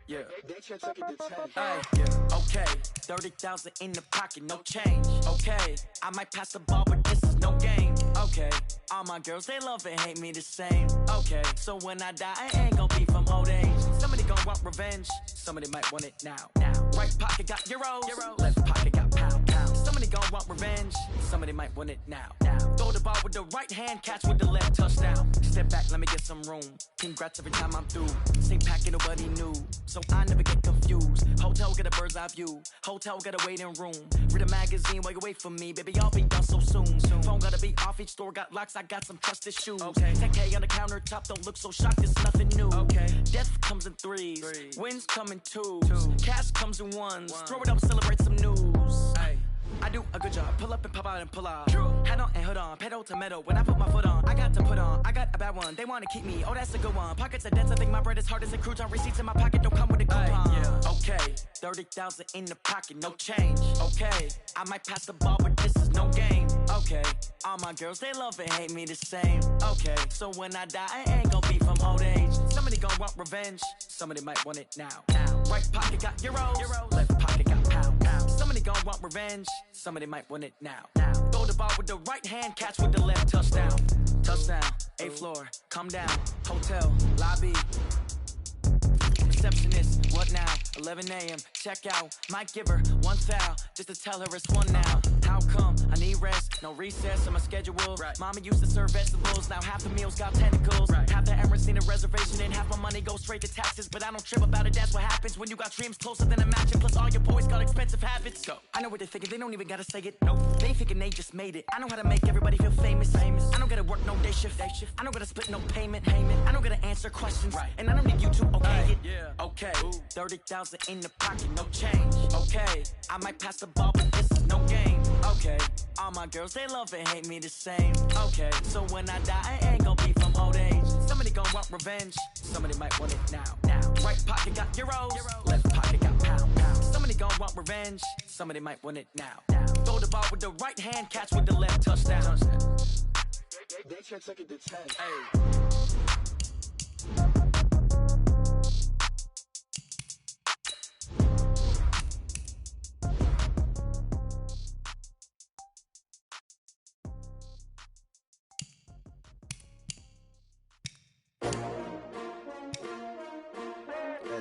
Yeah. Hey, yeah. Okay, 30,000 in the pocket, no change. Okay, I might pass the ball, but this is no game. Okay, all my girls, they love and hate me the same. Okay, so when I die, I ain't gon' be from old age. Somebody gon' want revenge, somebody might want it now. Right pocket got euros, left pocket got pound. Somebody gon' want revenge, somebody might want it now. Throw the ball with the right hand, catch with the left, touchdown. Step back, let me get some room. Congrats every time I'm through. Same packet, nobody knew, so I never get confused. Hotel get a bird's eye view, hotel get a waiting room. Read a magazine while you wait for me, baby, I'll be done so soon. Phone gotta be off, each store got locks, I got some trusted shoes. 10K on the countertop, don't look so shocked, it's nothing new. Death comes in threes, wins come in twos, cash comes in ones. Throw it up, celebrate some news. I do a good job, pull up and pop out and pull out. Hat on and hood on, pedal to metal. When I put my foot on, I got to put on. I got a bad one, they wanna keep me, oh that's a good one. Pockets are dense, I think my bread is hard as a crouton. Receipts in my pocket don't come with a coupon. Okay, 30,000 in the pocket, no change. Okay, I might pass the ball, but this is no game. Okay, all my girls, they love and hate me the same. Okay, so when I die, I ain't gon' be from old age. Somebody gon' want revenge, somebody might want it now. Right pocket got euros, left pocket got pound. Somebody gon' want revenge, somebody might want it now. Throw the ball with the right hand, catch with the left, touchdown. Touchdown, 8th floor, come down, hotel, lobby. Receptionist, what now? 11 a.m., check out. Might give her one foul, just to tell her it's one now. How come? I need rest, no recess on my schedule. Mama used to serve vegetables, now half the meals got tentacles. Half the Emirates need a reservation and half my money goes straight to taxes. But I don't trip about it, that's what happens when you got dreams closer than a matching. Plus all your boys got expensive habits. So I know what they're thinking, they don't even gotta say it. Nope, they thinking they just made it. I know how to make everybody feel famous. I don't gotta work no day shift. I don't gotta split no payment. I don't gotta answer questions, and I don't need you to okay it. Okay, 30,000 in the pocket, no change. Okay, I might pass the ball, but this is no game. Okay, all my girls, they love and hate me the same. Okay, so when I die, I ain't gon' be from old age. Somebody gon' want revenge, somebody might want it now. Right pocket got euros, left pocket got pound. Somebody gon' want revenge, somebody might want it now. Throw the ball with the right hand, catch with the left, touchdown. They check it to 10.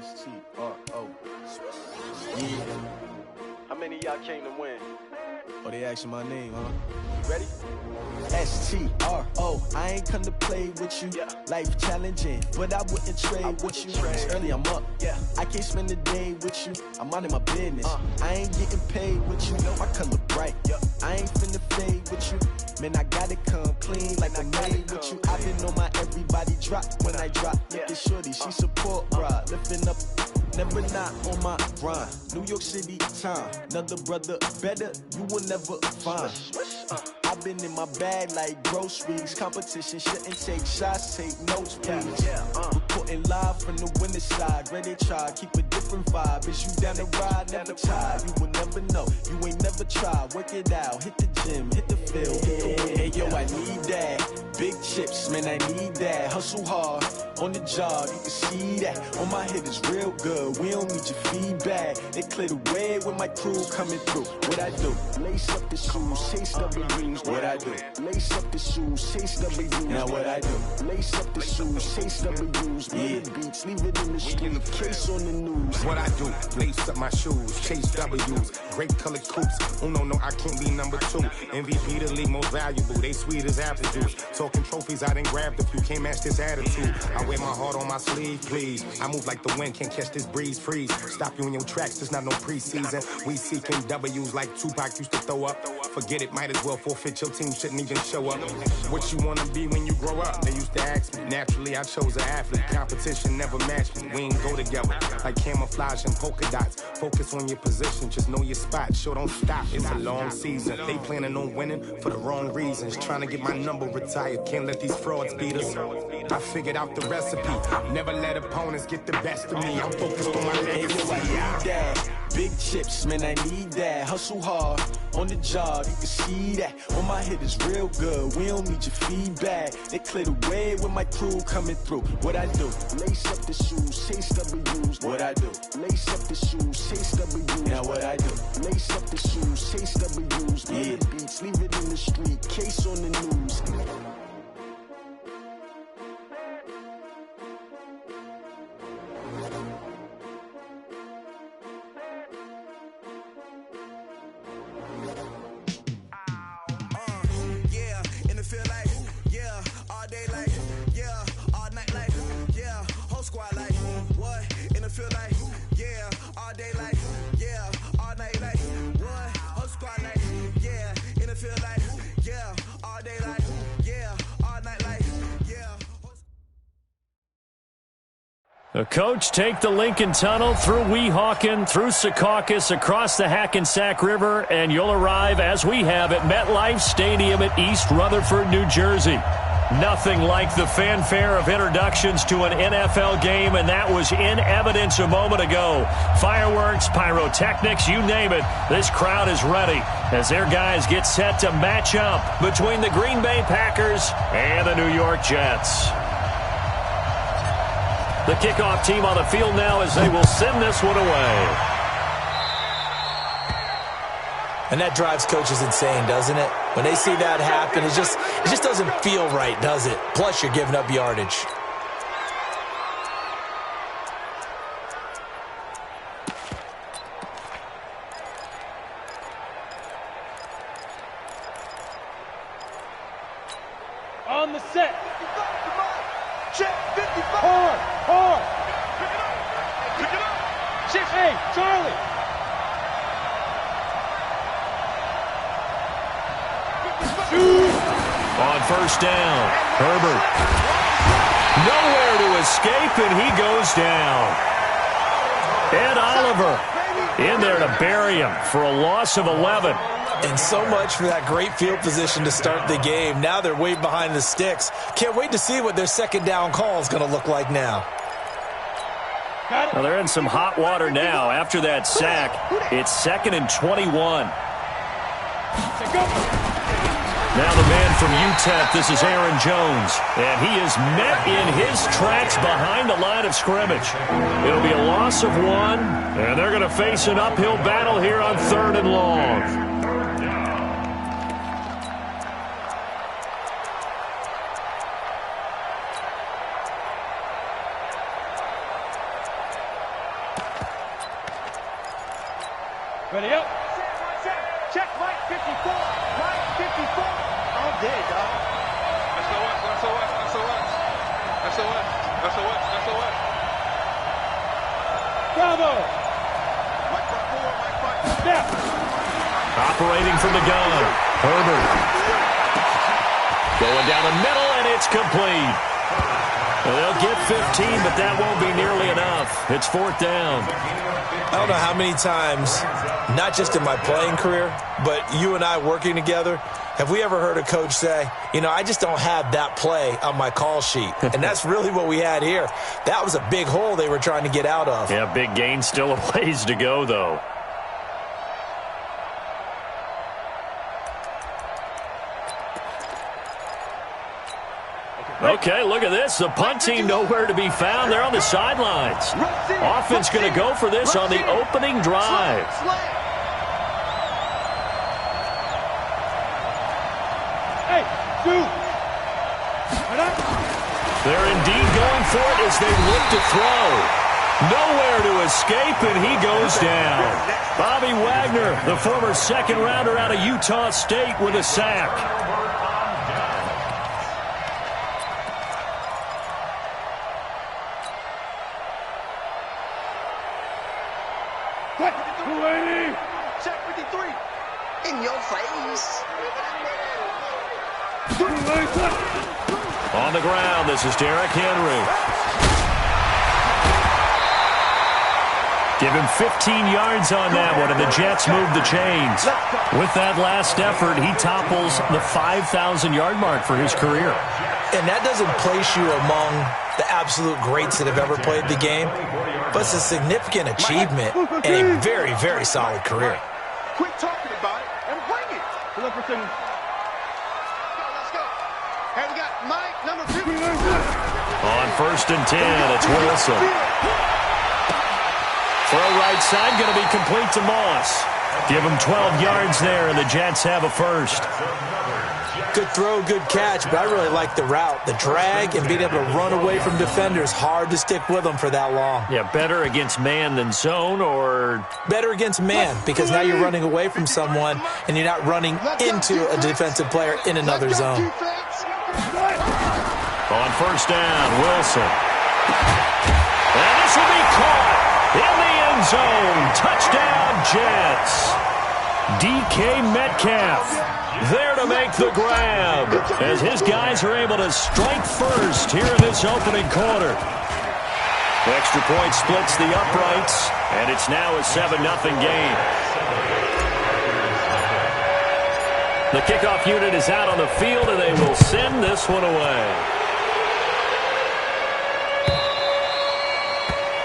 S-T-R-O. Yeah. How many of y'all came to win? Oh, they asking my name, huh? You ready? S-T-R-O. I ain't come to play with you. Life challenging, but I wouldn't trade with you. It's early, I'm up. I can't spend the day with you. I'm minding my business. I ain't getting paid with you. My color bright. I ain't finna fade with you. Man, I gotta come clean like I made with you. I've been on my everybody drop when I drop. Look at shorty, she support rod. Lifting up, never not on my grind. New York City time, another brother better, you will never find. I've been in my bag like groceries. Competition shouldn't take shots, take notes, please. Reporting live from the winter side. Ready to try, keep a different vibe. Is you down the ride, never tired. You will never know, you ain't never tried. Work it out, hit the gym, hit the field, hit the wind. Hey yo, I need that. Big chips, man, I need that. Hustle hard, on the job, you can see that. On my head is real good, we don't need your feedback. They clear the way with my crew coming through. What I do? Lace up the shoes, chase W's. What I do? Lace up the shoes, chase W's. Now what I do? Lace up the shoes, chase W's. Yeah, beats, leave it in the street, case on the news. What I do? Lace up my shoes, chase W's. Great colored coops. Oh no, I can't be number 2. MVP the league most valuable. They sweet as apple juice. Talking trophies, I done grabbed a few. Can't match this attitude. I wear my heart on my sleeve, please. I move like the wind, can't catch this breeze, freeze. Stop you in your tracks, there's not no preseason. We seeking W's like Tupac used to throw up. Forget it, might as well forfeit, your team shouldn't even show up. What you wanna be when you grow up? They used to ask me. Naturally, I chose an athlete. Competition never matched me. We ain't go together like camouflage and polka dots. Focus on your position, just know your spot. Sure, don't stop, it's a long season. They planning on winning for the wrong reasons. Trying to get my number retired, can't let these frauds beat us. I figured out the recipe. Never let opponents get the best of me. I'm focused on my legacy. Big chips, man, I need that. Hustle hard, on the job, you can see that. On my head is real good, we don't need your feedback. They clear the way with my crew coming through. What I do? Lace up the shoes, chase W's. What I I do? Lace up the shoes, chase W's. Now what I do? Lace up the shoes, chase W's. Yeah. The beats, leave it in the street, case on the news. The coach take the Lincoln Tunnel through Weehawken, through Secaucus, across the Hackensack River, and you'll arrive, as we have, at MetLife Stadium at East Rutherford, New Jersey. Nothing like the fanfare of introductions to an NFL game, and that was in evidence a moment ago. Fireworks, pyrotechnics, you name it. This crowd is ready as their guys get set to match up between the Green Bay Packers and the New York Jets. The kickoff team on the field now as they will send this one away. And that drives coaches insane, doesn't it? When they see that happen, it just doesn't feel right, does it? Plus, you're giving up yardage. On the set. Check 55. Hard. Pick it up. Check. Hey, Charlie. On first down, Herbert. Nowhere to escape, and he goes down. Ed Oliver in there to bury him for a loss of 11. And so much for that great field position to start the game. Now they're way behind the sticks. Can't wait to see what their second down call is going to look like now. Well, they're in some hot water now after that sack. It's 2nd and 21. Now the man from UTEP, this is Aaron Jones. And he is met in his tracks behind the line of scrimmage. It'll be a loss of 1, and they're going to face an uphill battle here on 3rd and long. Ready up. Check Mike 54. Mike 54. All day, dog. SOS. Bravo. Mike 4. Step. Operating from the gun. Herbert. Going down the middle, and it's complete. Well, they'll get 15, but that won't be nearly enough. It's 4th down. I don't know how many times, not just in my playing career, but you and I working together, have we ever heard a coach say, you know, I just don't have that play on my call sheet. And that's really what we had here. That was a big hole they were trying to get out of. Yeah, big gain, still a ways to go, though. Okay, look at this. The punt team nowhere to be found. They're on the sidelines. Offense going to go for this on the opening drive. Hey, dude. They're indeed going for it as they look to throw. Nowhere to escape, and he goes down. Bobby Wagner, the former second-rounder out of Utah State, with a sack. Check 53. In your face. On the ground, this is Derrick Henry. Give him 15 yards on that one, and the Jets move the chains. With that last effort, he topples the 5,000-yard mark for his career. And that doesn't place you among the absolute greats that have ever played the game, but it's a significant achievement and a very, very solid career. Quit talking about it and bring it. Let's go. Hey, we got Mike, number 2. On 1st and 10, it's Wilson. Throw right side, going to be complete to Moss. Give him 12 yards there, and the Jets have a first. Good throw, good catch, but I really like the route. The drag and being able to run away from defenders, hard to stick with them for that long. Yeah, better against man than zone, or? Better against man, because now you're running away from someone and you're not running into a defensive player in another zone. On first down, Wilson. And this will be caught in the end zone. Touchdown, Jets. DK Metcalf there to make the grab as his guys are able to strike first here in this opening quarter. The extra point splits the uprights, and it's now a 7-0 game. The kickoff unit is out on the field, and they will send this one away.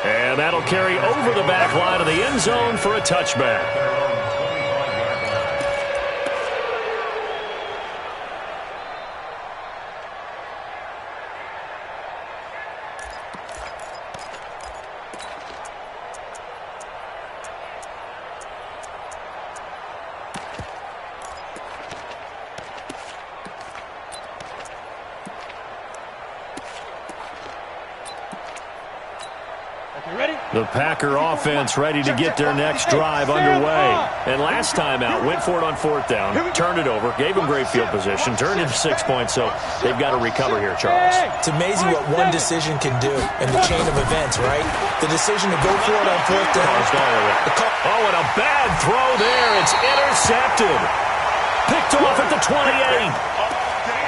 And that'll carry over the back line of the end zone for a touchback. The Packer offense ready to get their next drive underway. And last time out, went for it on fourth down, turned it over, gave them great field position, turned into 6 points, so they've got to recover here, Charles. It's amazing what one decision can do in the chain of events, right? The decision to go for it on fourth down. Oh, and a bad throw there. It's intercepted. Picked off at the 28.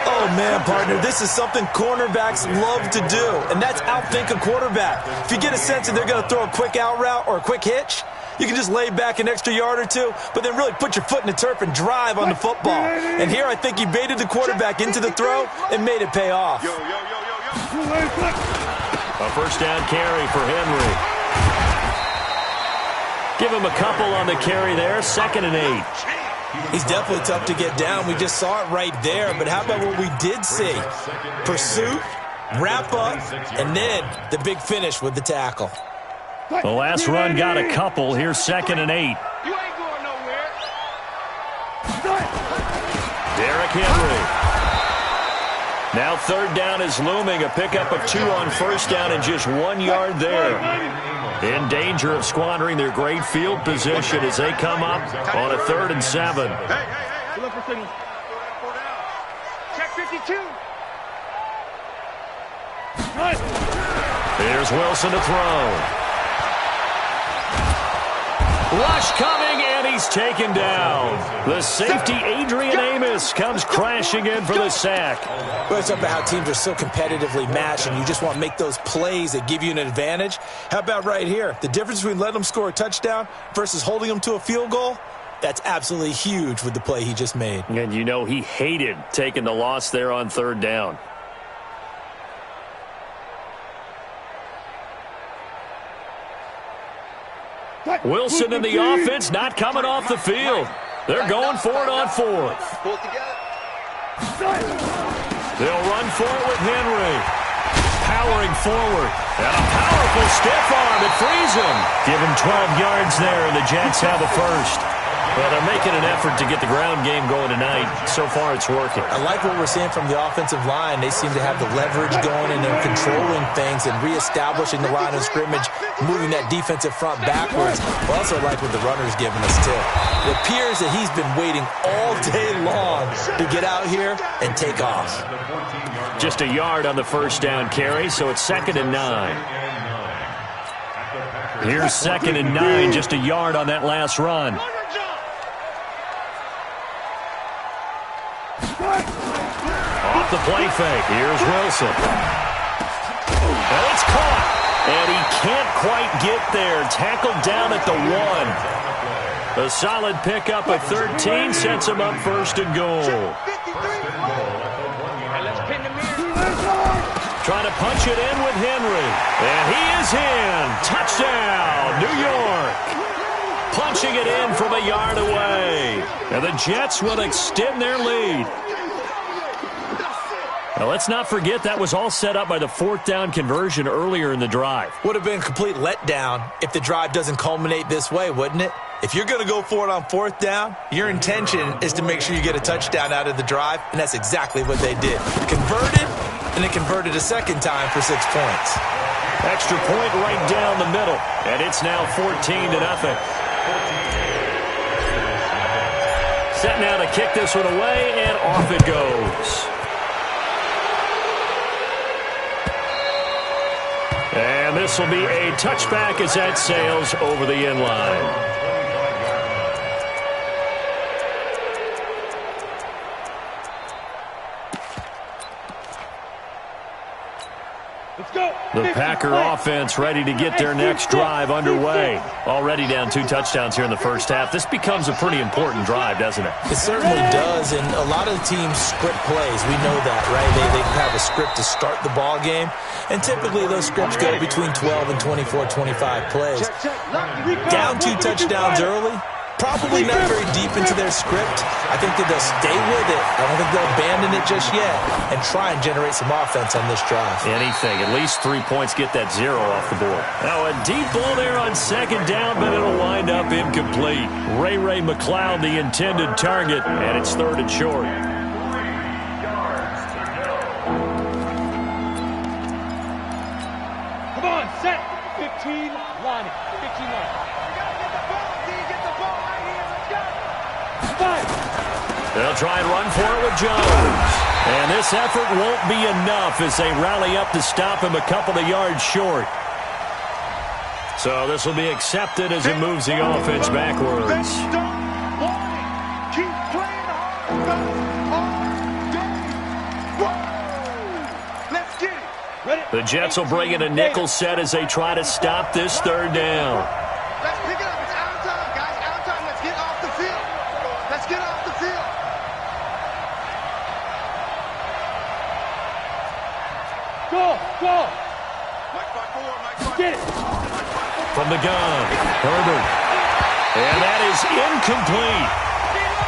Oh, man, partner, this is something cornerbacks love to do, and that's outthink a quarterback. If you get a sense that they're going to throw a quick out route or a quick hitch, you can just lay back an extra yard or two, but then really put your foot in the turf and drive on the football. And here I think he baited the quarterback into the throw and made it pay off. A first down carry for Henry. Give him a couple on the carry there, 2nd and 8. He's definitely tough to get down. We just saw it right there. But how about what we did see? Pursuit, wrap up, and then the big finish with the tackle. The last run got a couple. Here's 2nd and 8. You ain't going nowhere. Derrick Henry. Now 3rd down is looming. A pickup of 2 on first down and just 1 yard there. In danger of squandering their great field position as they come up on a 3rd and 7. Look for signals. Check 52. Here's Wilson to throw. Rush coming, and he's taken down. The safety, Adrian Amos, comes crashing in for the sack. Well, it's about how teams are so competitively matched, and you just want to make those plays that give you an advantage. How about right here? The difference between letting them score a touchdown versus holding them to a field goal, that's absolutely huge with the play he just made. And you know he hated taking the loss there on 3rd down. Wilson and the offense not coming off the field. They're going for it on 4th. They'll run for it with Henry. Powering forward. And a powerful stiff arm. It frees him. Give him 12 yards there, and the Jets have a first. Well, they're making an effort to get the ground game going tonight. So far, it's working. I like what we're seeing from the offensive line. They seem to have the leverage going, and they're controlling things and reestablishing the line of scrimmage, moving that defensive front backwards. I also like what the runner's giving us, too. It appears that he's been waiting all day long to get out here and take off. Just a yard on the first down carry, so it's 2nd and 9. Here's 2nd and 9, just a yard on that last run. Off the play fake. Here's Wilson. And it's caught. And he can't quite get there. Tackled down at the 1. A solid pickup of 13 sets him up 1st and goal. Trying to punch it in with Henry. And he is in. Touchdown, New York. Punching it in from a yard away. And the Jets will extend their lead. Now, let's not forget that was all set up by the fourth down conversion earlier in the drive. Would have been a complete letdown if the drive doesn't culminate this way, wouldn't it? If you're going to go for it on fourth down, your intention is to make sure you get a touchdown out of the drive, and that's exactly what they did. Converted, and they converted a second time for 6 points. Extra point right down the middle, and it's now 14-0. Set now to kick this one away, and off it goes. And this will be a touchback as that sails over the end line. The Packer offense ready to get their next drive underway. Already down 2 touchdowns here in the first half. This becomes a pretty important drive, doesn't it? It certainly does, and a lot of the teams script plays. We know that, right? They have a script to start the ball game, and typically those scripts go between 12 and 24, 25 plays. Down 2 touchdowns early, probably not very deep into their script. I think that they'll stay with it. I don't think they'll abandon it just yet and try and generate some offense on this drive. Anything. At least 3 points, get that 0 off the board. Now a deep ball there on second down, but it'll wind up incomplete. Ray McLeod, the intended target, and it's 3rd and short. Come on, set. 15 line. 15 line. They'll try and run for it with Jones. And this effort won't be enough as they rally up to stop him a couple of yards short. So this will be accepted as it moves the offense backwards. Keep playing hard. Let's get it. Ready? The Jets will bring in a nickel set as they try to stop this 3rd down. Let's pick it up. It's out of time, guys. Out of time. Let's get off the field. Let's get off the field. Go. Get it. From the gun, Herbert. And that is incomplete.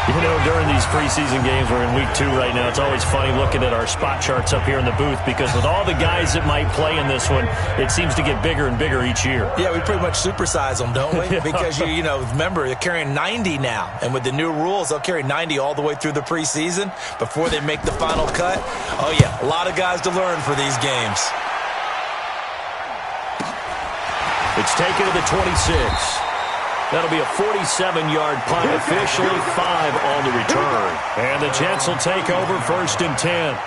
You know, during these preseason games, we're in week 2 right now, it's always funny looking at our spot charts up here in the booth because with all the guys that might play in this one, it seems to get bigger and bigger each year. Yeah, we pretty much supersize them, don't we? Because, you know, remember, they're carrying 90 now. And with the new rules, they'll carry 90 all the way through the preseason before they make the final cut. Oh, yeah, a lot of guys to learn for these games. It's taken to the 26. That'll be a 47-yard punt, officially 5 on the return. And the Jets will take over 1st and 10.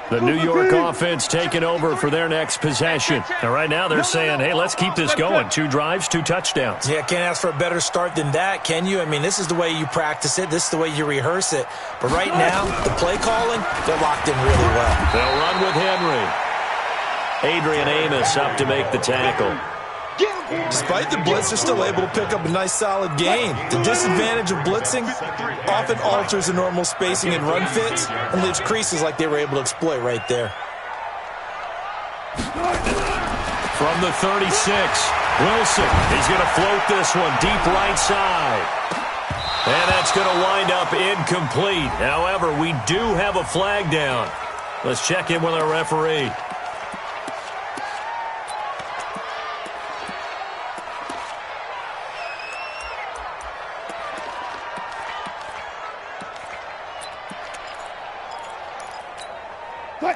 The New York offense taking over for their next possession. And right now they're saying, hey, let's keep this going. 2 drives, 2 touchdowns. Yeah, can't ask for a better start than that, can you? I mean, this is the way you practice it. This is the way you rehearse it. But right now, the play calling, they're locked in really well. They'll run with Henry. Adrian Amos up to make the tackle. Despite the blitz, they're still able to pick up a nice, solid gain. The disadvantage of blitzing often alters the normal spacing and run fits and leaves creases like they were able to exploit right there. From the 36, Wilson is going to float this one deep right side. And that's going to wind up incomplete. However, we do have a flag down. Let's check in with our referee.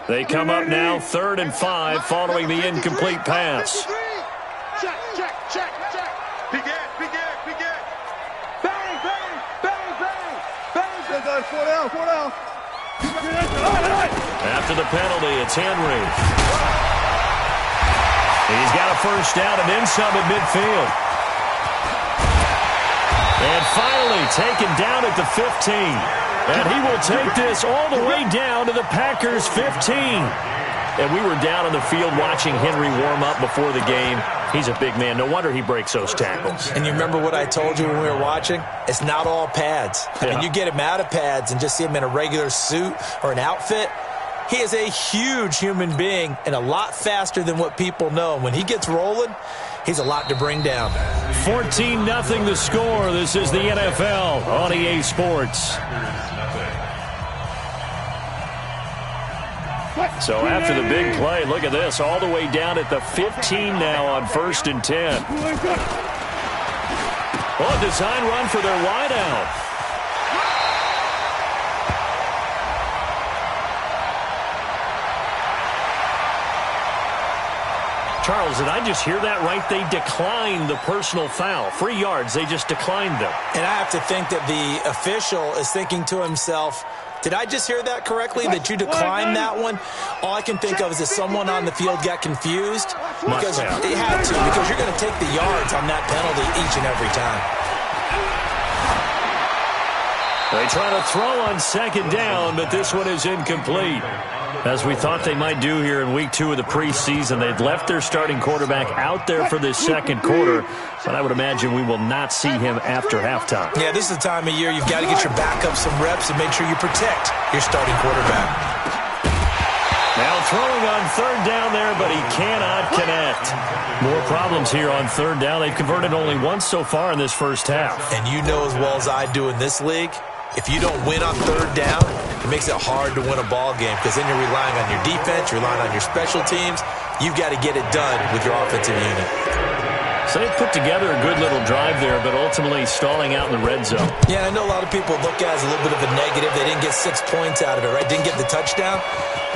They come up now 3rd and 5 following the incomplete pass. Check. Begin. Bang. Four down. After the penalty, it's Henry. He's got a 1st down and then some at midfield. And finally taken down at the 15. And he will take this all the way down to the Packers' 15. And we were down on the field watching Henry warm up before the game. He's a big man. No wonder he breaks those tackles. And you remember what I told you when we were watching? It's not all pads. I mean, you get him out of pads and just see him in a regular suit or an outfit, He is a huge human being and a lot faster than what people know. When he gets rolling, he's a lot to bring down. 14-0 the score. This is the NFL on EA Sports. So after the big play, look at this, all the way down at the 15 now on 1st and 10. Oh, design run for their wideout. Charles, did I just hear that right? They declined the personal foul. 3 yards, they just declined them. And I have to think that the official is thinking to himself, did I just hear that correctly, that you declined that one? All I can think of is that someone on the field got confused. Because it had to, because you're going to take the yards on that penalty each and every time. They try to throw on 2nd down, but this one is incomplete. As we thought they might do here in week 2 of the preseason, they've left their starting quarterback out there for this 2nd quarter, but I would imagine we will not see him after halftime. Yeah, this is the time of year you've got to get your backup some reps and make sure you protect your starting quarterback. Now throwing on 3rd down there, but he cannot connect. More problems here on 3rd down. They've converted only once so far in this first half. And you know as well as I do in this league, if you don't win on 3rd down, it makes it hard to win a ball game because then you're relying on your defense, you're relying on your special teams. You've got to get it done with your offensive unit. So they put together a good little drive there, but ultimately stalling out in the red zone. Yeah, I know a lot of people look at it as a little bit of a negative. They didn't get 6 points out of it, right? Didn't get the touchdown.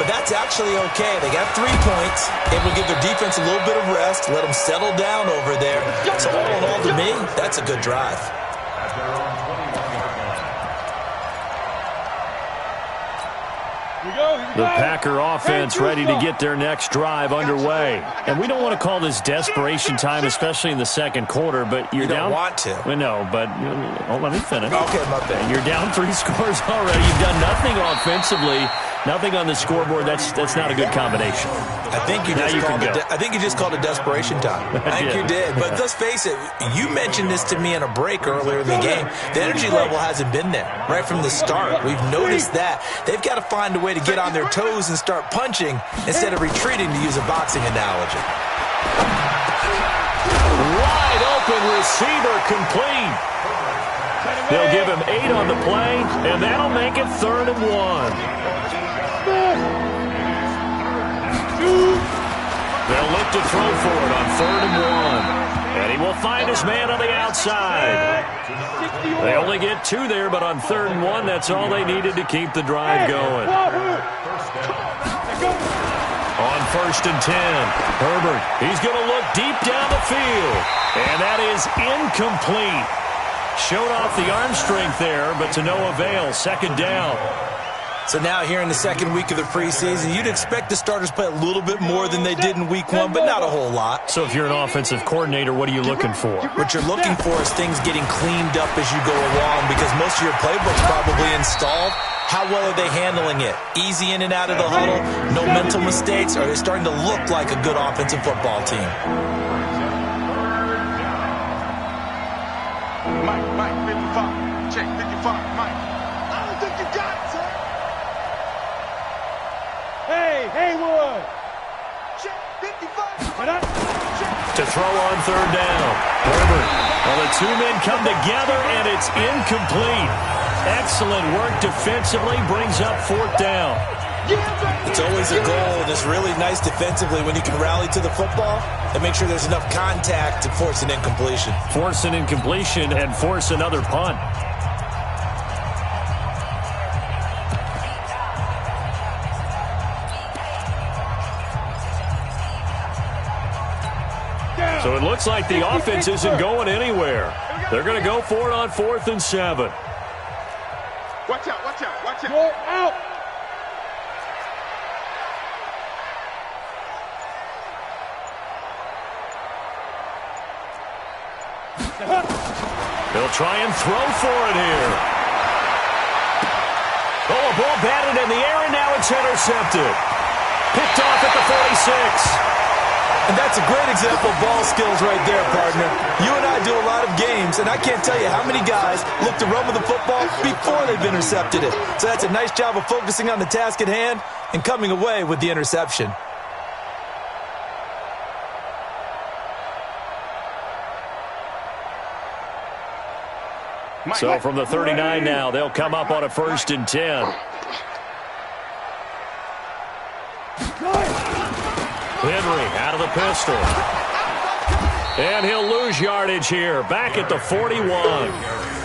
But that's actually okay. They got 3 points. Able to give their defense a little bit of rest, let them settle down over there. So all in all, to me, that's a good drive. The Packer offense ready to get their next drive underway. And we don't want to call this desperation time, especially in the 2nd quarter, but you're down. You don't want to. Well, no, but let me finish. Okay, my bad. You're down 3 scores already. You've done nothing offensively, nothing on the scoreboard. That's not a good combination. I think you just called it desperation time. I think you did. But let's face it, you mentioned this to me in a break earlier in the game. The energy level hasn't been there right from the start. We've noticed that. They've got to find a way to get on their toes and start punching instead of retreating, to use a boxing analogy. Wide open receiver complete. They'll give him 8 on the play, and that'll make it 3rd and 1. They'll look to throw for it on 3rd and 1. And he will find his man on the outside. They only get 2 there, but on 3rd and 1, that's all they needed to keep the drive going. On 1st and 10, Herbert, he's going to look deep down the field. And that is incomplete. Showed off the arm strength there, but to no avail. 2nd down. So now here in the 2nd week of the preseason, you'd expect the starters play a little bit more than they did in week 1, but not a whole lot. So if you're an offensive coordinator, what are you looking for? What you're looking for is things getting cleaned up as you go along, because most of your playbook's probably installed. How well are they handling it? Easy in and out of the huddle, no mental mistakes, or are they starting to look like a good offensive football team? Mike, 55. Check, 55, Mike. I don't think you got it, sir. Hey, Haywood. Check, 55. To throw on 3rd down. Herbert. Well, the 2 men come together, and it's incomplete. Excellent work defensively, brings up 4th down. It's always a goal, and it's really nice defensively when you can rally to the football and make sure there's enough contact to force an incompletion. Force an incompletion and force another punt. So it looks like the offense isn't going anywhere. They're going to go for it on 4th and 7. Watch out, watch out, watch out. Go out. They'll try and throw for it here. Oh, a ball batted in the air, and now it's intercepted. Picked off at the 46. And that's a great example of ball skills right there, partner. You and I do a lot of games, and I can't tell you how many guys look to run with the football before they've intercepted it. So that's a nice job of focusing on the task at hand and coming away with the interception. So from the 39 now, they'll come up on a 1st and 10. Henry out of the pistol. And he'll lose yardage here. Back at the 41.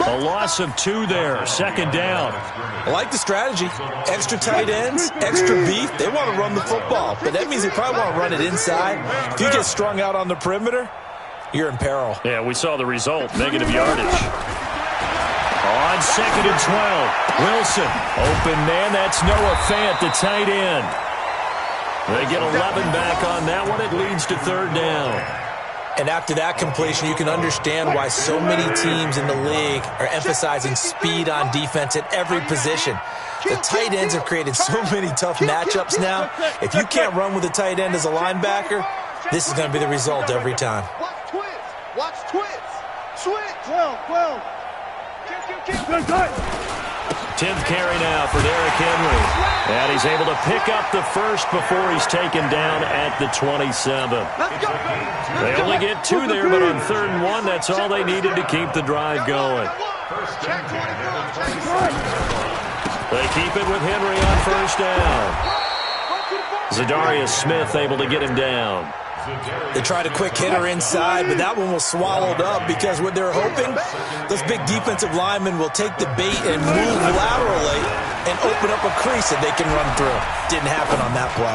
A loss of 2 there. 2nd down. I like the strategy. Extra tight ends, extra beef. They want to run the football, but that means they probably want to run it inside. If you get strung out on the perimeter, you're in peril. Yeah, we saw the result. Negative yardage. On 2nd and 12. Wilson. Open man. That's Noah Fant, the tight end. They get 11 back on that one. It leads to 3rd down. And after that completion, you can understand why so many teams in the league are emphasizing speed on defense at every position. The tight ends have created so many tough matchups now. If you can't run with a tight end as a linebacker, this is going to be the result every time. Watch twins. Watch twins. Switch. 12. 10th carry now for Derrick Henry. And he's able to pick up the first before he's taken down at the 27. They only get 2 there, but on 3rd and 1, that's all they needed to keep the drive going. They keep it with Henry on 1st down. Zadarius Smith able to get him down. They tried a quick hitter inside, but that one was swallowed up because what they're hoping, those big defensive linemen will take the bait and move laterally and open up a crease that they can run through. Didn't happen on that play.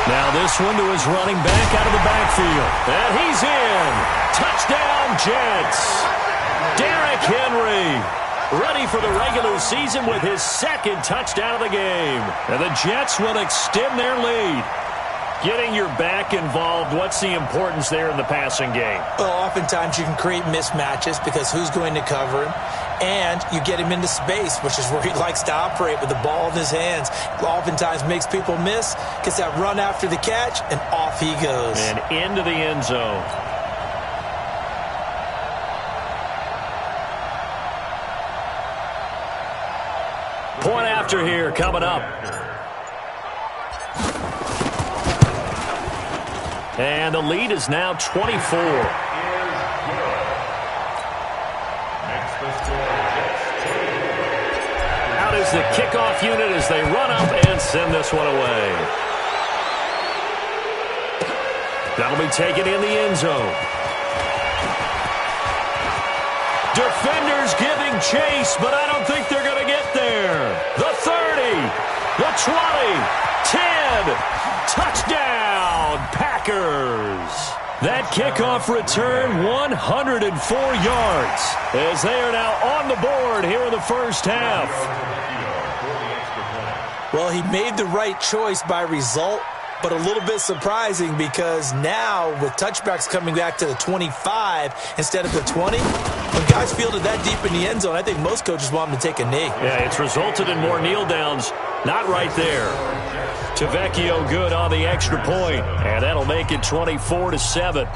Now this one to his running back out of the backfield. And he's in. Touchdown, Jets. Derrick Henry ready for the regular season with his 2nd touchdown of the game. And the Jets will extend their lead. Getting your back involved, what's the importance there in the passing game? Well, oftentimes you can create mismatches because who's going to cover him? And you get him into space, which is where he likes to operate with the ball in his hands. Oftentimes makes people miss, gets that run after the catch, and off he goes. And into the end zone. Point after here coming up. And the lead is now 24. Out is the kickoff unit as they run up and send this one away. That'll be taken in the end zone. Defenders giving chase, but I don't think they're going to get there. The 30, the 20, 10, touchdown, Packers. That kickoff return, 104 yards, as they are now on the board here in the first half. Well, he made the right choice by result, but a little bit surprising because now with touchbacks coming back to the 25 instead of the 20, when guys fielded that deep in the end zone, I think most coaches want them to take a knee. Yeah, it's resulted in more kneel downs. Not right there. Tavecchio good on the extra point, and that'll make it 24-7.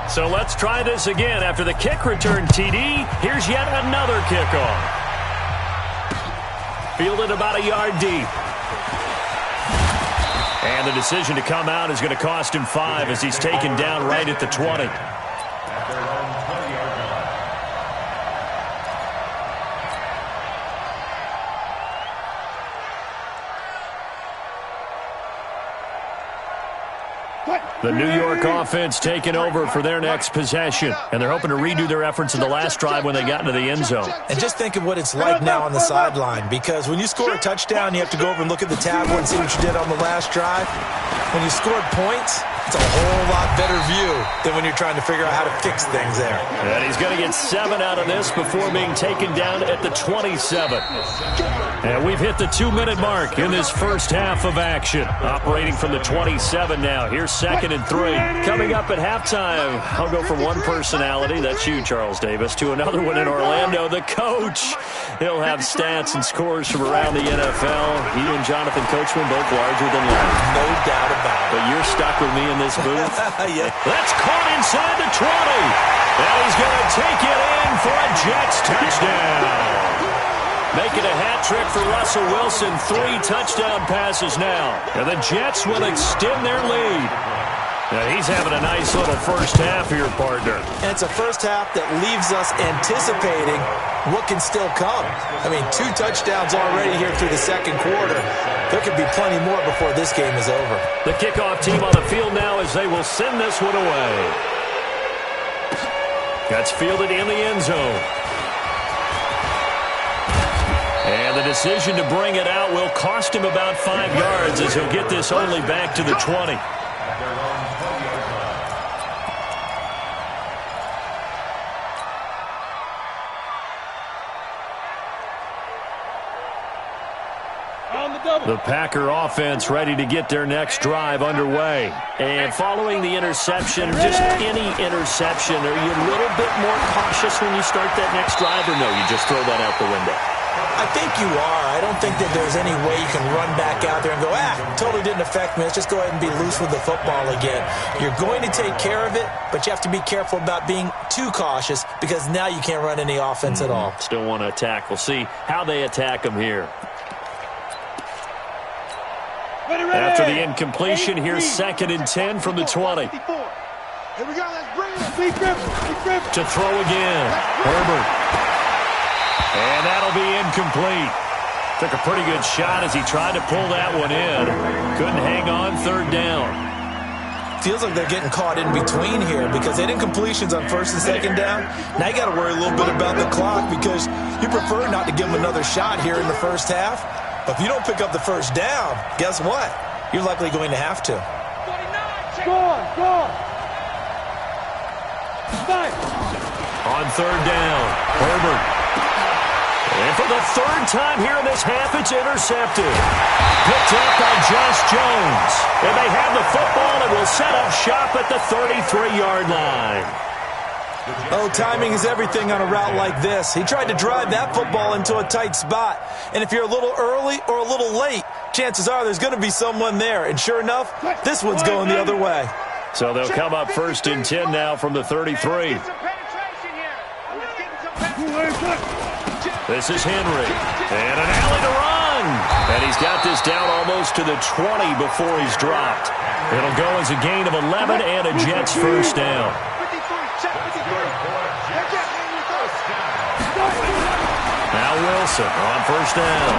So let's try this again. After the kick return TD, here's yet another kickoff. Fielded about a yard deep. And the decision to come out is going to cost him 5 as he's taken down right at the 20. The New York offense taking over for their next possession. And they're hoping to redo their efforts in the last drive when they got into the end zone. And just think of what it's like now on the sideline. Because when you score a touchdown, you have to go over and look at the tablet and see what you did on the last drive. When you scored points, It's a whole lot better view than when you're trying to figure out how to fix things there. And he's going to get 7 out of this before being taken down at the 27. And we've hit the 2-minute mark in this first half of action. Operating from the 27 now. Here's 2nd and 3. Coming up at halftime, I'll go from one personality, that's you, Charles Davis, to another one in Orlando, the coach. He'll have stats and scores from around the NFL. He and Jonathan Coachman both larger than life. No doubt about it. But you're stuck with me in this booth. Yeah. That's caught inside the 20. And he's going to take it in for a Jets touchdown. Making a hat trick for Russell Wilson. 3 touchdown passes now. And the Jets will extend their lead. Now he's having a nice little first half here, partner. And it's a first half that leaves us anticipating what can still come. I mean, 2 touchdowns already here through the second quarter. There could be plenty more before this game is over. The kickoff team on the field now as they will send this one away. That's fielded in the end zone. And the decision to bring it out will cost him about 5 yards as he'll get this only back to the 20. The Packer offense ready to get their next drive underway. And following the interception, just any interception, are you a little bit more cautious when you start that next drive, or no, you just throw that out the window? I think you are. I don't think that there's any way you can run back out there and go, totally didn't affect me. Let's just go ahead and be loose with the football again. You're going to take care of it, but you have to be careful about being too cautious because now you can't run any offense at all. Still want to attack. We'll see how they attack them here. After the incompletion, here's 2nd and 10 from the 20. Here we go, let's bring it. To throw again. Herbert. And that'll be incomplete. Took a pretty good shot as he tried to pull that one in. Couldn't hang on, 3rd down. Feels like they're getting caught in between here because they did incompletions on 1st and 2nd down. Now you got to worry a little bit about the clock because you prefer not to give them another shot here in the first half. But if you don't pick up the first down, guess what? You're likely going to have to. Go on. 5. On 3rd down, Herbert. And for the 3rd time here in this half, it's intercepted. Picked up by Josh Jones. And they have the football and will set up shop at the 33-yard line. Oh, timing is everything on a route like this. He tried to drive that football into a tight spot. And if you're a little early or a little late, chances are there's going to be someone there. And sure enough, this one's going the other way. So they'll come up 1st and 10 now from the 33. This is Henry. And an alley to run. And he's got this down almost to the 20 before he's dropped. It'll go as a gain of 11 and a Jets first down. Now Wilson on 1st down.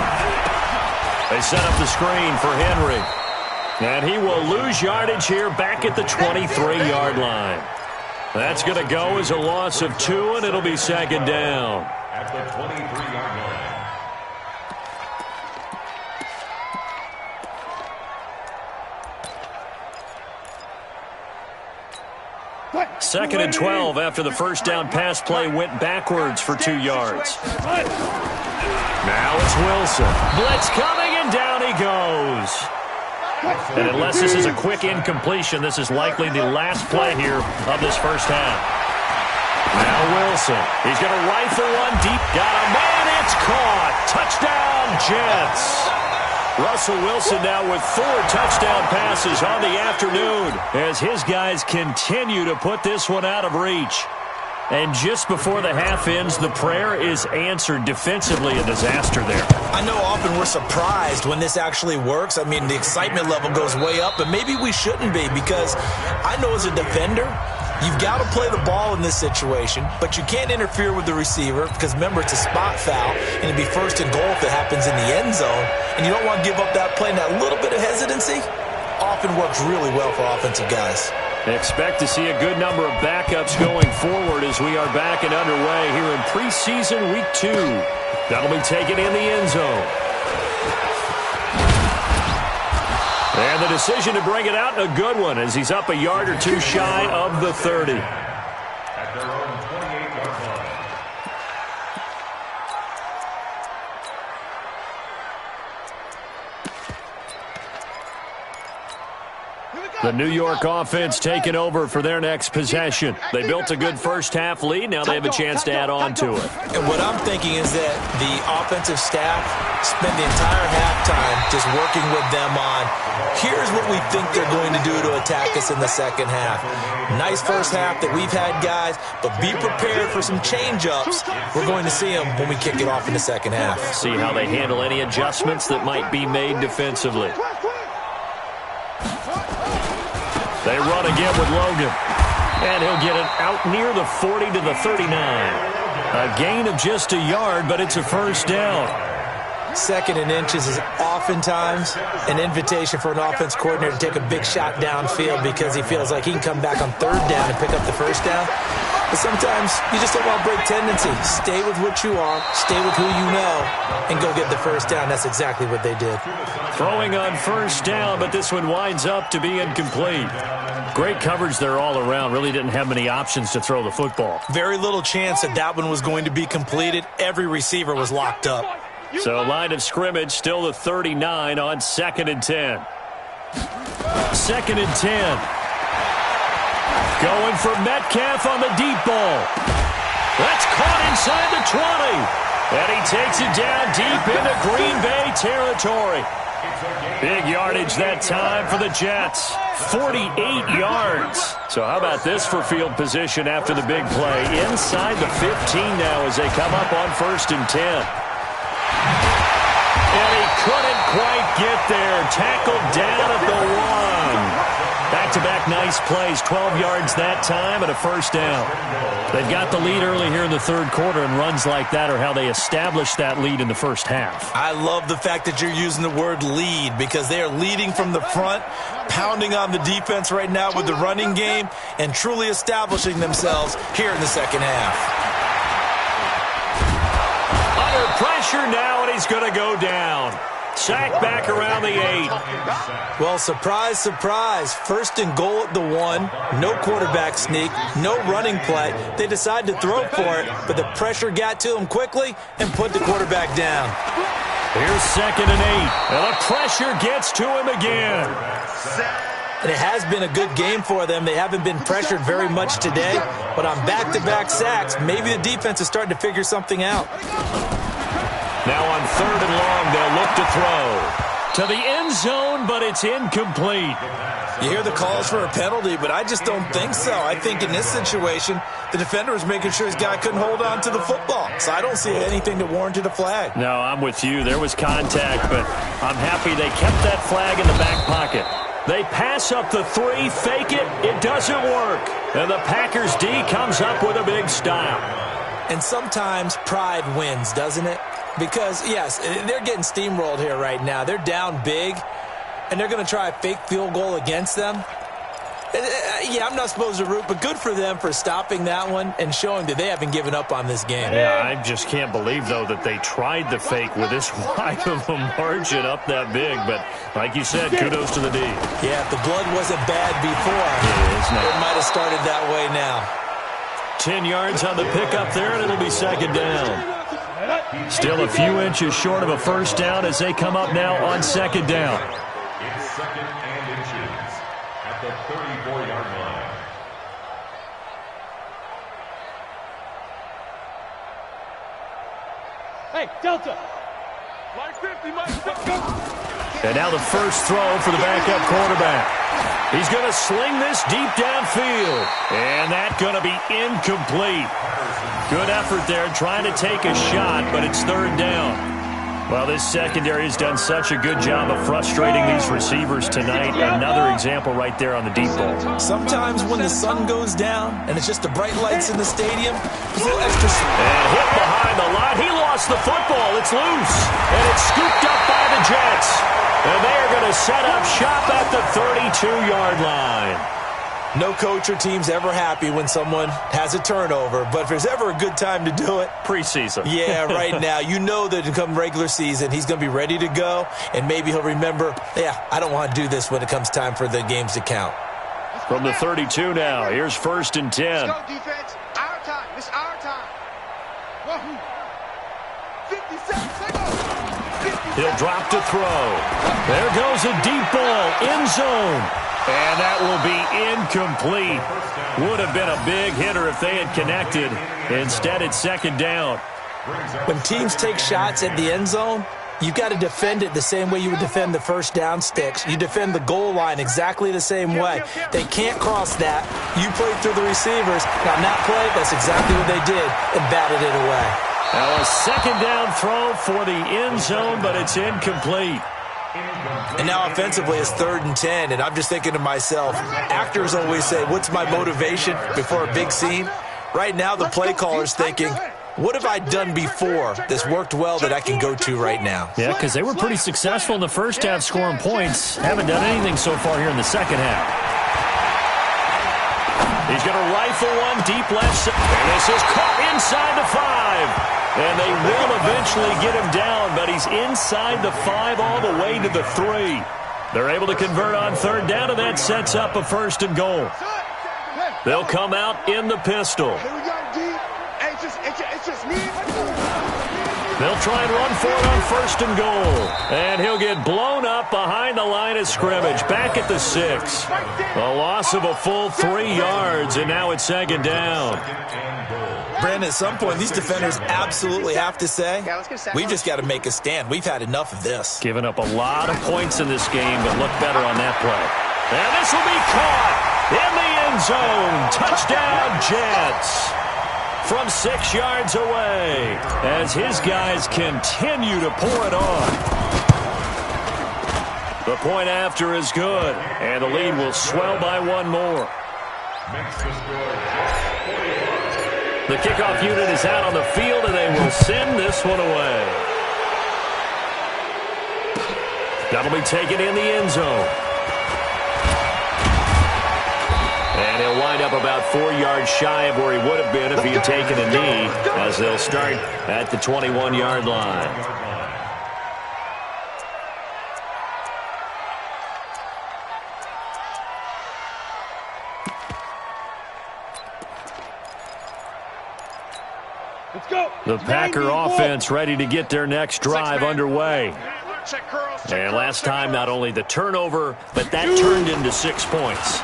They set up the screen for Henry. And he will lose yardage here back at the 23-yard line. That's going to go as a loss of 2, and it'll be 2nd down. At the 23-yard line. 2nd and 12 after the first down pass play went backwards for 2 yards. Now it's Wilson. Blitz coming, and down he goes. And unless this is a quick incompletion, this is likely the last play here of this first half. Now Wilson. He's going to rifle one deep. Got a man. It's caught. Touchdown, Jets. Russell Wilson now with 4 touchdown passes on the afternoon as his guys continue to put this one out of reach. And just before the half ends, the prayer is answered. Defensively, a disaster there. I know often we're surprised when this actually works. I mean, the excitement level goes way up, but maybe we shouldn't be because I know as a defender, you've got to play the ball in this situation, but you can't interfere with the receiver because, remember, it's a spot foul, and it'd be 1st and goal if it happens in the end zone, and you don't want to give up that play. And that little bit of hesitancy often works really well for offensive guys. Expect to see a good number of backups going forward as we are back and underway here in preseason week 2. That'll be taken in the end zone. And And the decision to bring it out, a good one, as he's up a yard or two shy of the 30. At their own 28-yard line. The New York offense taking over for their next possession. They built a good first-half lead. Now they have a chance to add on to it. And what I'm thinking is that the offensive staff spend the entire halftime just working with them on, here's what we think they're going to do to attack us in the second half. Nice first half that we've had, guys, but be prepared for some change-ups. We're going to see them when we kick it off in the second half. See how they handle any adjustments that might be made defensively. They run again with Logan. And he'll get it out near the 40 to the 39. A gain of just a yard, but it's a first down. Second and inches is oftentimes an invitation for an offense coordinator to take a big shot downfield because he feels like he can come back on third down and pick up the first down. But sometimes you just don't want to break tendency. Stay with what you are, stay with who you know, and go get the first down. That's exactly what they did. Throwing on first down, but this one winds up to be incomplete. Great coverage there all around. Really didn't have many options to throw the football. Very little chance that that one was going to be completed. Every receiver was locked up. So line of scrimmage still the 39 on 2nd and 10. 2nd and 10. Going for Metcalf on the deep ball. That's caught inside the 20. And he takes it down deep into Green Bay territory. Big yardage that time for the Jets. 48 yards. So how about this for field position after the big play? Inside the 15 now as they come up on 1st and 10. And he couldn't quite get there. Tackled down at the 1. Back-to-back nice plays. 12 yards that time and a first down. They've got the lead early here in the third quarter, and runs like that are how they establish that lead in the first half. I love the fact that you're using the word lead because they are leading from the front, pounding on the defense right now with the running game, and truly establishing themselves here in the second half. Under pressure now, and he's going to go down. Sack back around the 8. Well, surprise, surprise. 1st and goal at the 1. No quarterback sneak. No running play. They decide to throw for it, but the pressure got to him quickly and put the quarterback down. Here's 2nd and 8. And the pressure gets to him again. And it has been a good game for them. They haven't been pressured very much today, but on back-to-back sacks, maybe the defense is starting to figure something out. Now on 3rd and long, they'll look to throw. To the end zone, but it's incomplete. You hear the calls for a penalty, but I just don't think so. I think in this situation, the defender was making sure his guy couldn't hold on to the football. So I don't see anything that warranted a flag. No, I'm with you. There was contact, but I'm happy they kept that flag in the back pocket. They pass up the 3, fake it. It doesn't work. And the Packers D comes up with a big stop. And sometimes pride wins, doesn't it? Because, yes, they're getting steamrolled here right now. They're down big, and they're going to try a fake field goal against them. Yeah, I'm not supposed to root, but good for them for stopping that one and showing that they haven't given up on this game. Yeah, I just can't believe, though, that they tried the fake with this wide of a margin up that big. But like you said, kudos to the D. Yeah, if the blood wasn't bad before, it might have started that way now. 10 yards on the pickup there, and it'll be 2nd down. Still a few inches short of a first down as they come up now on 2nd down. It's 2nd and inches at the 34-yard line. Hey, Delta. Line 50, Mike. And now the first throw for the backup quarterback. He's going to sling this deep downfield. And that's going to be incomplete. Good effort there trying to take a shot, but it's 3rd down. Well, this secondary has done such a good job of frustrating these receivers tonight. Another example right there on the deep ball. Sometimes when the sun goes down and it's just the bright lights in the stadium, there's a little extra... And hit behind the line. He lost the football. It's loose. And it's scooped up by the Jets. And they are going to set up shop at the 32-yard line. No coach or team's ever happy when someone has a turnover, but if there's ever a good time to do it, preseason. Yeah, right now. You know that come regular season, he's going to be ready to go, and maybe he'll remember, I don't want to do this when it comes time for the games to count. From the 32 now, here's 1st and 10. Let's go, defense. Our time. It's our time. 50 seconds. He'll drop to throw. There goes a deep ball, end zone. And that will be incomplete. Would have been a big hitter if they had connected. Instead, it's 2nd down. When teams take shots at the end zone, you've got to defend it the same way you would defend the first down sticks. You defend the goal line exactly the same way. They can't cross that. You play through the receivers. Now, on that play, that's exactly what they did and batted it away. Now a 2nd down throw for the end zone, but it's incomplete. And now offensively it's 3rd and 10, and I'm just thinking to myself, actors always say, what's my motivation before a big scene? Right now the play caller's thinking, what have I done before that's worked well that I can go to right now? Yeah, because they were pretty successful in the first half scoring points. Haven't done anything so far here in the second half. He's going to rifle one deep left. And this is caught inside the 5. And they will eventually get him down, but he's inside the 5 all the way to the 3. They're able to convert on 3rd down, and that sets up a 1st and goal. They'll come out in the pistol. Here we go, D. Hey, it's just me. They'll try and run for it on 1st and goal. And he'll get blown up behind the line of scrimmage, back at the 6. A loss of a full 3 yards, and now it's 2nd down. Brandon, at some point, these defenders absolutely have to say, we've just got to make a stand. We've had enough of this. Giving up a lot of points in this game, but look better on that play. And this will be caught in the end zone. Touchdown, Jets. From 6 yards away, as his guys continue to pour it on. The point after is good, and the lead will swell by 1 more. The kickoff unit is out on the field, and they will send this one away. That'll be taken in the end zone. And he'll wind up about 4 yards shy of where he would have been if he had taken a knee, as they'll start at the 21-yard line. The Packer offense ready to get their next drive underway. And last time, not only the turnover, but that turned into 6 points.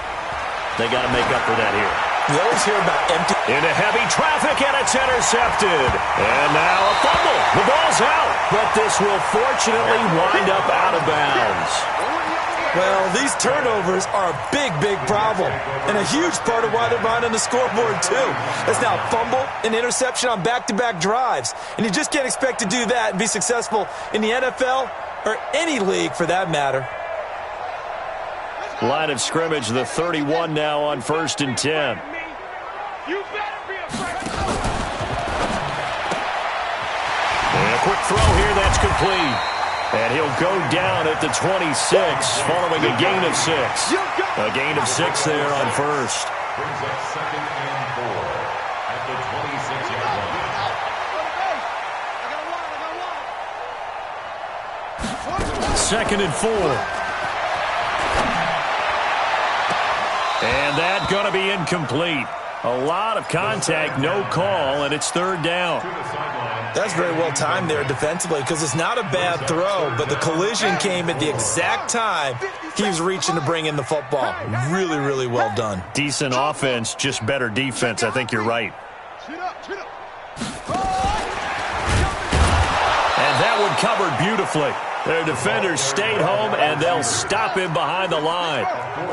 They got to make up for that here. You always hear about empty. Into heavy traffic, and it's intercepted. And now a fumble. The ball's out, but this will fortunately wind up out of bounds. Well, these turnovers are a big, big problem, and a huge part of why they're behind on the scoreboard, too. That's now a fumble and interception on back-to-back drives, and you just can't expect to do that and be successful in the NFL or any league for that matter. Line of scrimmage, the 31 now on 1st and 10. You better be afraid. And a quick throw here, that's complete. And he'll go down at the 26, following a gain of 6. A gain of 6 there on 1st. Brings up 2nd and 4 at the 26-yard line. 2nd and 4. And that's going to be incomplete. A lot of contact, no call, and it's 3rd down. That's very well timed there defensively because it's not a bad throw, but the collision came at the exact time he was reaching to bring in the football. Really, really well done. Decent offense, just better defense. I think you're right. And that one covered beautifully. Their defenders stayed home, and they'll stop him behind the line.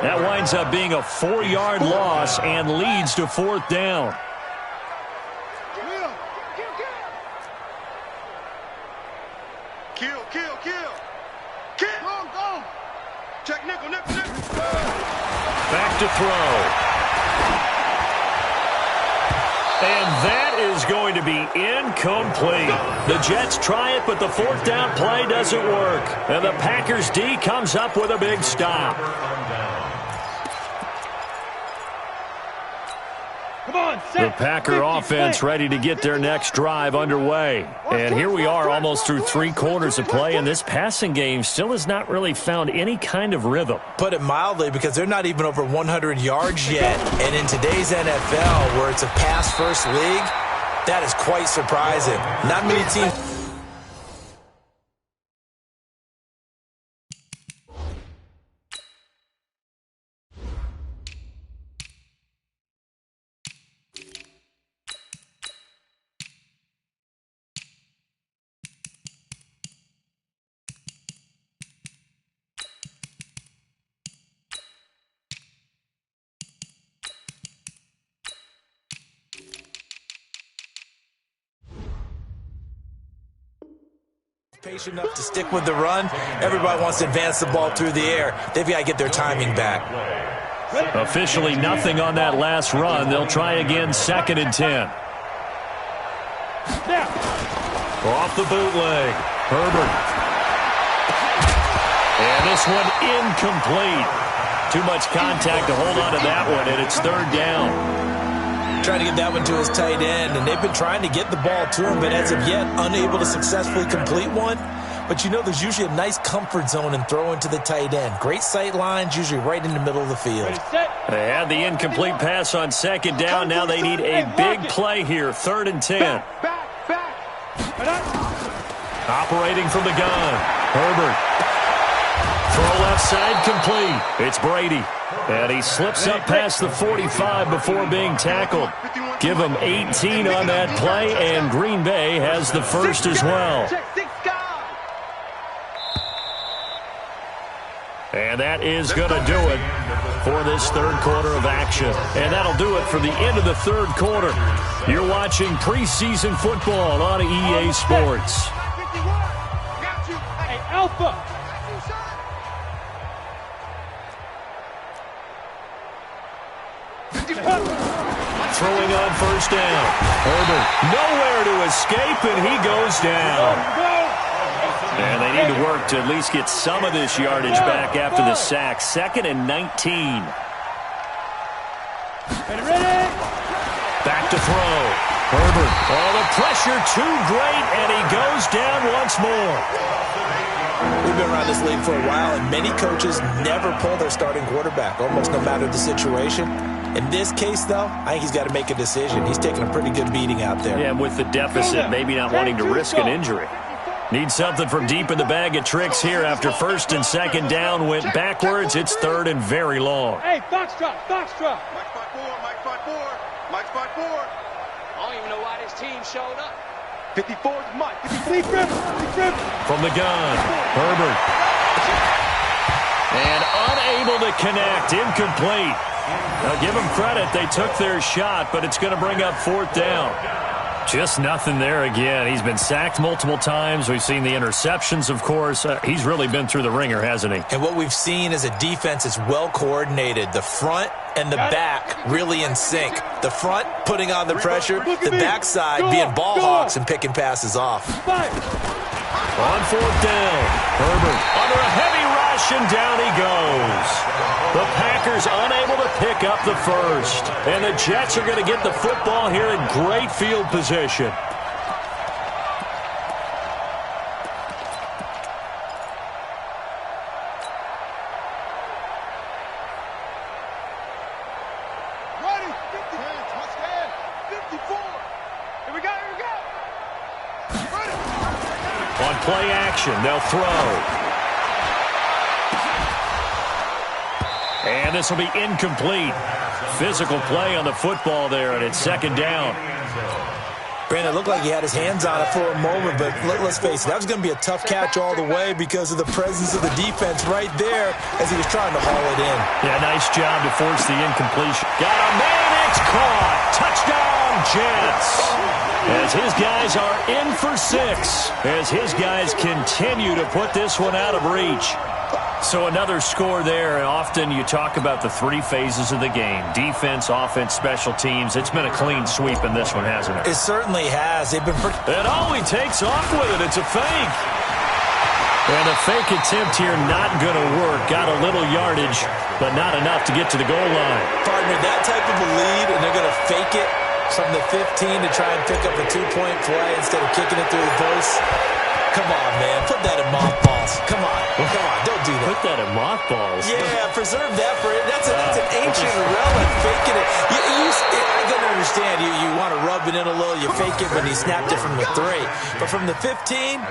That winds up being a 4-yard loss and leads to 4th down. Check nickel. Back to throw. And that is going to be incomplete. The Jets try it, but the 4th down play doesn't work. And the Packers D comes up with a big stop. The Packer offense ready to get their next drive underway. And here we are almost through 3 quarters of play, and this passing game still has not really found any kind of rhythm. Put it mildly, because they're not even over 100 yards yet. And in today's NFL, where it's a pass-first league, that is quite surprising. Not many teams... patient enough to stick with the run. Everybody wants to advance the ball through the air. They've got to get their timing back. Officially nothing on that last run. They'll try again, 2nd and 10. Off the bootleg. Herbert. And this one incomplete. Too much contact to hold on to that one, and it's 3rd down. Trying to get that one to his tight end, and they've been trying to get the ball to him, but as of yet, unable to successfully complete one. But you know, there's usually a nice comfort zone in throwing to the tight end. Great sight lines, usually right in the middle of the field. They had the incomplete pass on 2nd down. Now they need a big play here, 3rd and 10. Operating from the gun, Herbert. Throw left side complete. It's Brady. And he slips up past the 45 before being tackled. Give him 18 on that play, and Green Bay has the first as well. And that is going to do it for this 3rd quarter of action. And that'll do it for the end of the 3rd quarter. You're watching preseason football on EA Sports. Hey, Alpha. Throwing on 1st down. Herbert nowhere to escape, and he goes down. And they need to work to at least get some of this yardage back after the sack. 2nd and 19. Back to throw. Herbert. Oh, the pressure too great, and he goes down once more. We've been around this league for a while, and many coaches never pull their starting quarterback, almost no matter the situation. In this case, though, I think he's got to make a decision. He's taking a pretty good beating out there. Yeah, with the deficit, maybe not wanting to risk an injury. Needs something from deep in the bag of tricks here after 1st and 2nd down. Went backwards. It's 3rd and very long. Hey, box drop, box drop. Mike spot 4, Mike spot 4, Mike spot 4. I don't even know why this team showed up. 54 is Mike. From the gun, Herbert. And unable to connect, incomplete. Now give them credit, they took their shot, but it's going to bring up 4th down. Just nothing there again. He's been sacked multiple times. We've seen the interceptions, of course. He's really been through the ringer, hasn't he? And what we've seen is a defense that's well coordinated. The front and the back really in sync. The front putting on the pressure, the backside being ball hawks and picking passes off. On 4th down, Herbert under a heavy rush, and down he goes. The Packers unable to pick up the first. And the Jets are going to get the football here in great field position. Ready? 54. Here we go. Ready. On play action, they'll throw. And this will be incomplete. Physical play on the football there, and it's 2nd down. Brandon, it looked like he had his hands on it for a moment, but let's face it, that was going to be a tough catch all the way because of the presence of the defense right there as he was trying to haul it in. Yeah, nice job to force the incompletion. Got a man, it's caught. Touchdown, Jets. As his guys are in for 6, as his guys continue to put this one out of reach. So another score there, and often you talk about the 3 phases of the game. Defense, offense, special teams. It's been a clean sweep in this one, hasn't it? It certainly has. They've been pretty... And all he takes off with it, it's a fake. And a fake attempt here not going to work. Got a little yardage, but not enough to get to the goal line. Partner, that type of a lead, and they're going to fake it from the 15 to try and pick up a 2-point play instead of kicking it through the post. Come on, man. Put that in mothballs. Come on. Don't do that. Put that in mothballs? Yeah, preserve that for it. That's an ancient relic, faking it. I can understand. You want to rub it in a little. You fake it when he snapped it from the 3. But from the 15,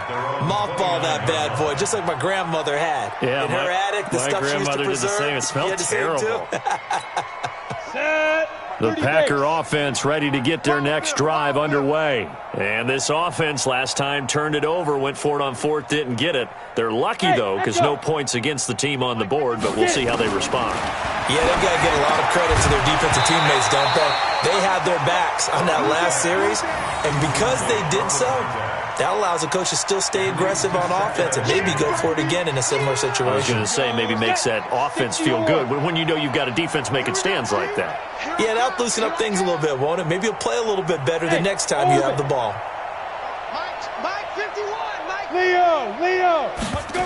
mothball that bad boy, just like my grandmother had. Yeah, in her attic, the stuff she used to preserve. Did the same. It smelled terrible. Set. The Packer offense ready to get their next drive underway. And this offense last time turned it over, went for it on 4th, didn't get it. They're lucky, though, because no points against the team on the board, but we'll see how they respond. Yeah, they've got to get a lot of credit to their defensive teammates, don't they? They had their backs on that last series, and because they did so, that allows the coach to still stay aggressive on offense and maybe go for it again in a similar situation. I was going to say, maybe makes that offense feel good when you know you've got a defense making stands like that. Yeah, that'll loosen up things a little bit, won't it? Maybe you'll play a little bit better the next time you have the ball. Mike 51. Mike. Leo. Let's go.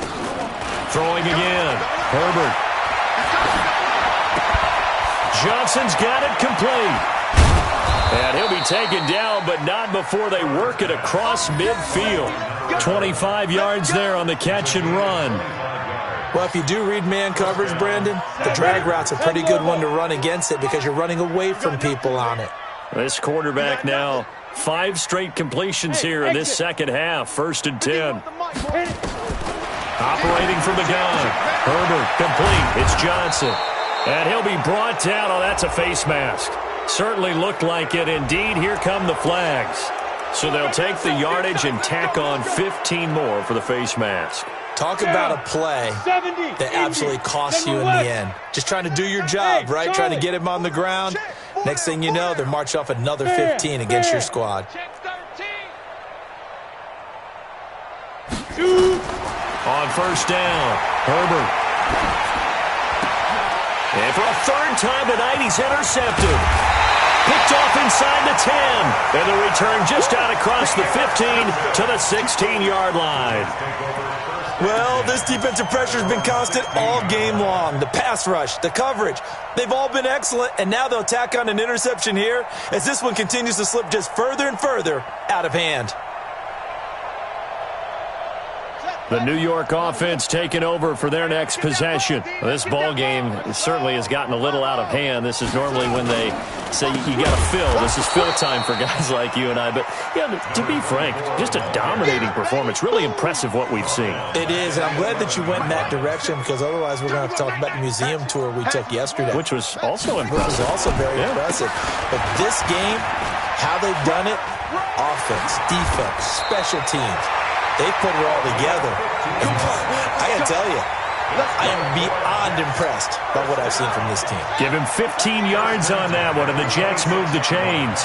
Throwing again. Herbert. Johnson's got it complete. And he'll be taken down, but not before they work it across midfield. 25 yards there on the catch and run. Well, if you do read man coverage, Brandon, the drag route's a pretty good one to run against it because you're running away from people on it. This quarterback now, 5 straight completions here in this second half. 1st and 10. Operating from the gun. Herbert complete. It's Johnson. And he'll be brought down. Oh, that's a face mask. Certainly looked like it. Indeed, here come the flags. So they'll take the yardage and tack on 15 more for the face mask. Talk about a play that absolutely costs you in the end. Just trying to do your job, right? Trying to get him on the ground. Next thing you know, they're marching off another 15 against your squad. On 1st down, Herbert. And for a 3rd time tonight, he's intercepted. Picked off inside the 10. And the return just out across the 15 to the 16-yard line. Well, this defensive pressure has been constant all game long. The pass rush, the coverage, they've all been excellent, and now they'll tack on an interception here as this one continues to slip just further and further out of hand. The New York offense taking over for their next possession. This ball game certainly has gotten a little out of hand. This is normally when they say you got to fill. This is fill time for guys like you and I. But, yeah, to be frank, just a dominating performance. Really impressive what we've seen. It is, and I'm glad that you went in that direction because otherwise we're going to have to talk about the museum tour we took yesterday. Which was also impressive. Which was also very impressive. But this game, how they've done it, offense, defense, special teams. They put it all together. And I got to tell you, I am beyond impressed by what I've seen from this team. Give him 15 yards on that one, and the Jets move the chains.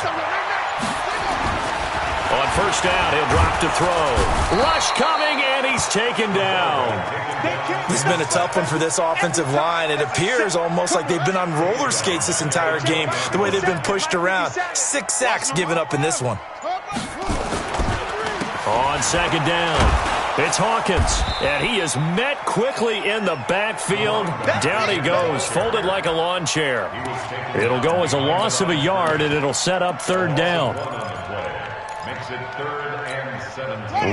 On 1st down, he'll drop to throw. Rush coming, and he's taken down. This has been a tough one for this offensive line. It appears almost like they've been on roller skates this entire game, the way they've been pushed around. 6 sacks given up in this one. On 2nd down, it's Hawkins, and he is met quickly in the backfield. Down he goes, folded like a lawn chair. It'll go as a loss of a yard, and it'll set up 3rd down.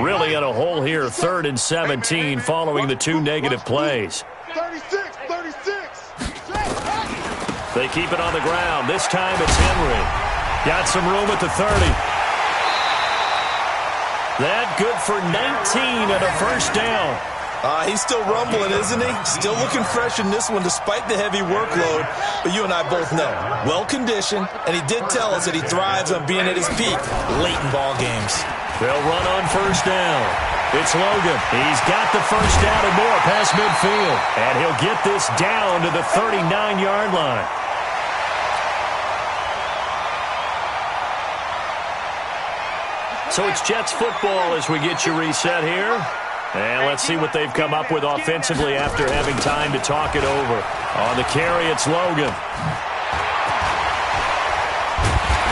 Really in a hole here, 3rd and 17, following the 2 negative plays. 36. They keep it on the ground. This time it's Henry. Got some room at the 30. That good for 19 and a 1st down. He's still rumbling, isn't he? Still looking fresh in this one despite the heavy workload. But you and I both know, well-conditioned, and he did tell us that he thrives on being at his peak late in ball games. They'll run on 1st down. It's Logan. He's got the 1st down and more past midfield. And he'll get this down to the 39-yard line. So it's Jets football as we get you reset here. And let's see what they've come up with offensively after having time to talk it over. On the carry, it's Logan.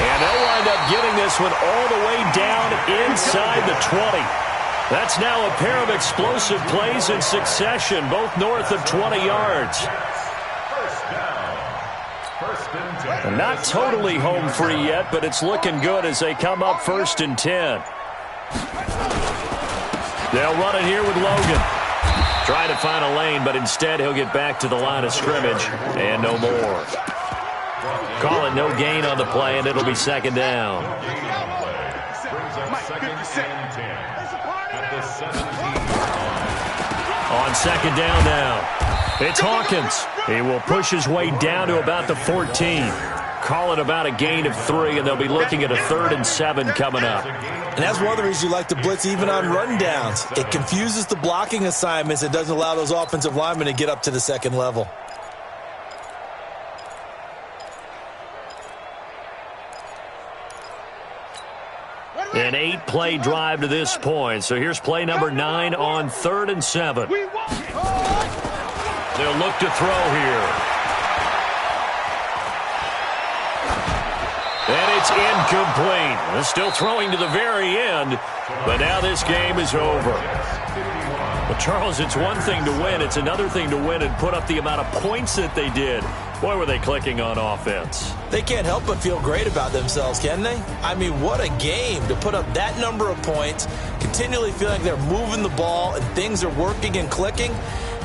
And they'll wind up getting this one all the way down inside the 20. That's now a pair of explosive plays in succession, both north of 20 yards. And not totally home free yet, but it's looking good as they come up 1st and 10. They'll run it here with Logan. Trying to find a lane, but instead he'll get back to the line of scrimmage and no more. Call it no gain on the play, and it'll be 2nd down. On 2nd down now, it's Hawkins. He will push his way down to about the 14. Call it about a gain of 3, and they'll be looking at a 3rd and 7 coming up. And that's one of the reasons you like to blitz even on run downs. It confuses the blocking assignments. It doesn't allow those offensive linemen to get up to the 2nd level. An 8-play drive to this point. So here's play number 9 on 3rd and 7. They'll look to throw here. And it's incomplete. They're still throwing to the very end, but now this game is over. Well, Charles, it's one thing to win. It's another thing to win and put up the amount of points that they did. Boy, were they clicking on offense. They can't help but feel great about themselves, can they? I mean, what a game to put up that number of points, continually feel like they're moving the ball and things are working and clicking.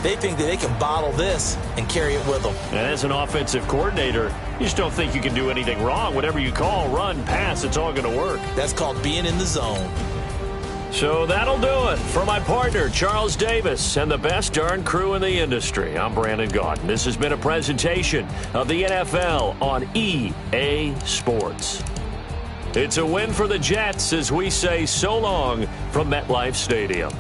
They think that they can bottle this and carry it with them. And as an offensive coordinator, you just don't think you can do anything wrong. Whatever you call, run, pass, it's all going to work. That's called being in the zone. So that'll do it. For my partner, Charles Davis, and the best darn crew in the industry, I'm Brandon Gaudin. This has been a presentation of the NFL on EA Sports. It's a win for the Jets as we say so long from MetLife Stadium.